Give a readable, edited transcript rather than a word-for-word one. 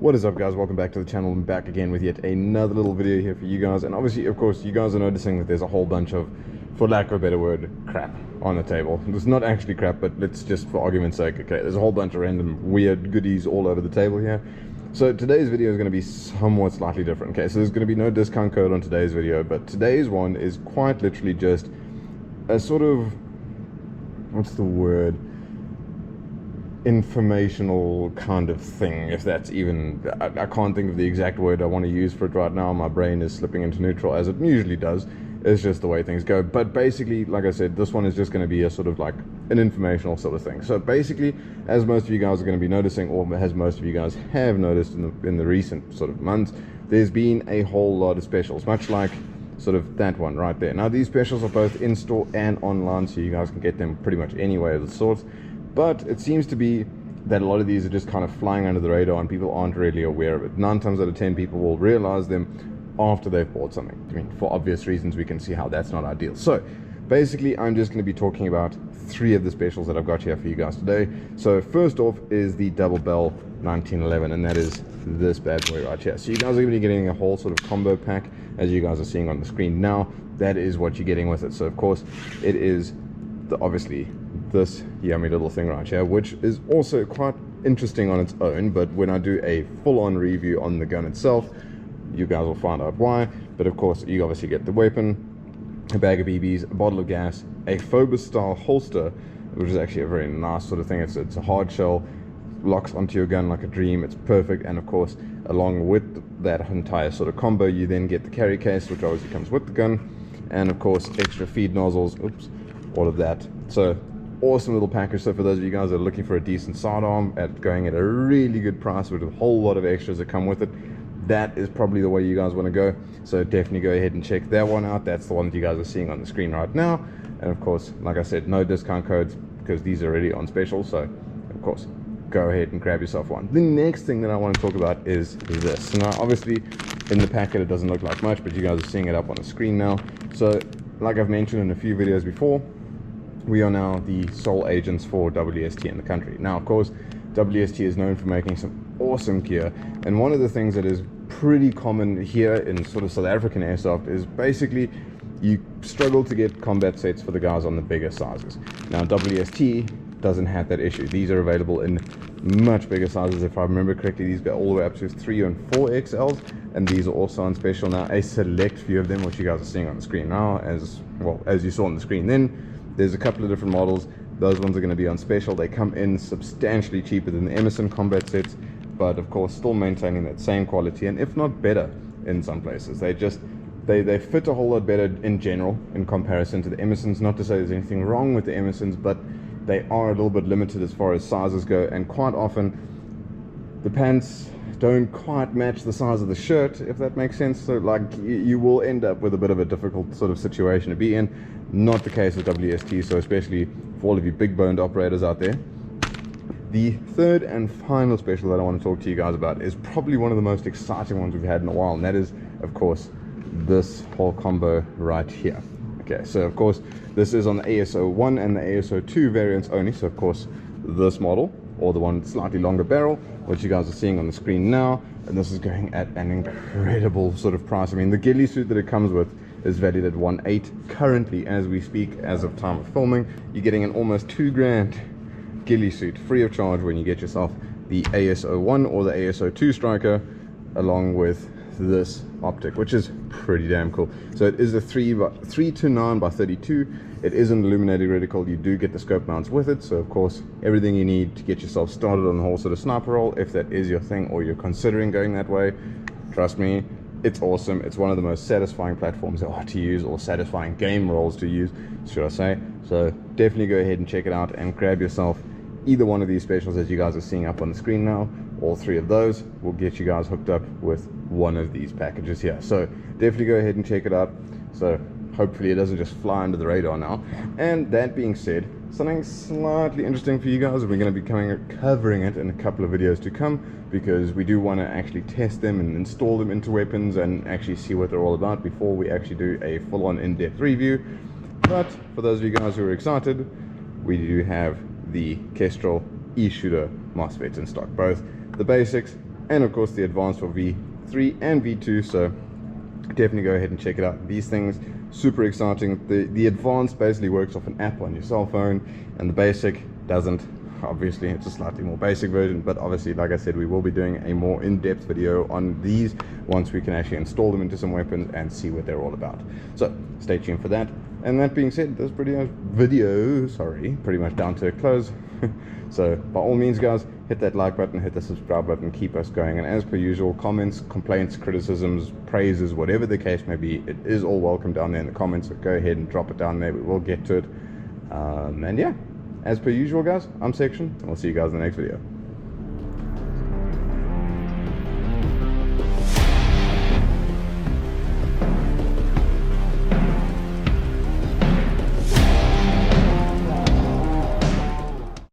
What is up, guys? Welcome back to the channel. I'm back again with yet another little video here for you guys. And obviously, of course, you guys are noticing that there's a whole bunch of, for lack of a better word, crap on the table. It's not actually crap, but let's just, for argument's sake, okay, there's a whole bunch of random weird goodies all over the table here. So today's video is going to be somewhat slightly different. Okay, so there's going to be no discount code on today's video, but today's one is quite literally just a sort of, what's the word, informational kind of thing, if that's even, I can't think of the exact word I want to use for it right now. My brain is slipping into neutral, as it usually does. It's just the way things go. But basically, like I said, this one is just going to be a sort of like an informational sort of thing. So basically, as most of you guys are going to be noticing, or as most of you guys have noticed in the recent sort of months, there's been a whole lot of specials, much like sort of that one right there. Now, these specials are both in-store and online, so you guys can get them pretty much any way of the sorts. But it seems to be that a lot of these are just kind of flying under the radar and people aren't really aware of it. 9 times out of 10 people will realize them after they've bought something. I mean, for obvious reasons, we can see how that's not ideal. So basically, I'm just going to be talking about 3 of the specials that I've got here for you guys today. So first off is the Double Bell 1911, and that is this bad boy right here. So you guys are going to be getting a whole sort of combo pack, as you guys are seeing on the screen now. That is what you're getting with it. So of course, it is obviously this yummy little thing right here, which is also quite interesting on its own, but when I do a full-on review on the gun itself, you guys will find out why. But of course, you obviously get the weapon, a bag of BBs, a bottle of gas, a Phobos style holster, which is actually a very nice sort of thing. It's a hard shell, locks onto your gun like a dream. It's perfect. And of course, along with that entire sort of combo, you then get the carry case, which obviously comes with the gun, and of course extra feed nozzles, all of that. So awesome little package. So for those of you guys that are looking for a decent sidearm going at a really good price with a whole lot of extras that come with it, that is probably the way you guys want to go. So definitely go ahead and check that one out. That's the one that you guys are seeing on the screen right now. And of course, like I said, no discount codes because these are already on special. So of course, go ahead and grab yourself one. The next thing that I want to talk about is this. Now obviously in the packet it doesn't look like much, but you guys are seeing it up on the screen now. So like I've mentioned in a few videos before, we are now the sole agents for WST in the country. Now, of course, WST is known for making some awesome gear, and one of the things that is pretty common here in sort of South African airsoft is basically you struggle to get combat sets for the guys on the bigger sizes. Now, WST doesn't have that issue. These are available in much bigger sizes. If I remember correctly, these go all the way up to 3 and 4 XLs, and these are also on special now. A select few of them, which you guys are seeing on the screen now, as you saw on the screen then. There's a couple of different models. Those ones are going to be on special. They come in substantially cheaper than the Emerson combat sets, but of course still maintaining that same quality, and if not better in some places. They fit a whole lot better in general in comparison to the Emersons. Not to say there's anything wrong with the Emersons, but they are a little bit limited as far as sizes go, and quite often the pants don't quite match the size of the shirt, if that makes sense. So like you will end up with a bit of a difficult sort of situation to be in. Not the case with WST, so especially for all of you big boned operators out there. The third and final special that I want to talk to you guys about is probably one of the most exciting ones we've had in a while, and that is of course this whole combo right here. Okay, so of course this is on the AS01 and the AS02 variants only. So of course this model, or the one with slightly longer barrel, which you guys are seeing on the screen now, and this is going at an incredible sort of price. I mean, the ghillie suit that it comes with is valued at 1.8 currently as we speak, as of time of filming. You're getting an almost $2,000 ghillie suit free of charge when you get yourself the AS01 or the AS02 striker, along with this optic, which is pretty damn cool. So it is a 3 to 9 by 32. It is an illuminated reticle. You do get the scope mounts with it, so of course everything you need to get yourself started on the whole sort of sniper roll, if that is your thing or you're considering going that way. Trust me, it's awesome. It's one of the most satisfying platforms there are to use, or satisfying game roles to use, should I say. So definitely go ahead and check it out and grab yourself either one of these specials as you guys are seeing up on the screen now. All 3 of those will get you guys hooked up with one of these packages here. So definitely go ahead and check it out. So hopefully it doesn't just fly under the radar now. And that being said, something slightly interesting for you guys, we're going to be covering it in a couple of videos to come, because we do want to actually test them and install them into weapons and actually see what they're all about before we actually do a full-on in-depth review. But for those of you guys who are excited, we do have the Kestrel E-Shooter MOSFETs in stock, both the basics and of course the advanced for V3 and V2, so definitely go ahead and check it out. These things, super exciting. The advanced basically works off an app on your cell phone, and the basic doesn't. Obviously it's a slightly more basic version, but obviously, like I said, we will be doing a more in-depth video on these once we can actually install them into some weapons and see what they're all about. So stay tuned for that. And that being said, this video pretty much down to a close. So by all means, guys, hit that like button, hit the subscribe button, keep us going. And as per usual, comments, complaints, criticisms, praises, whatever the case may be, it is all welcome down there in the comments. So go ahead and drop it down there. We will get to it. And yeah, as per usual, guys, I'm Section, and we'll see you guys in the next video.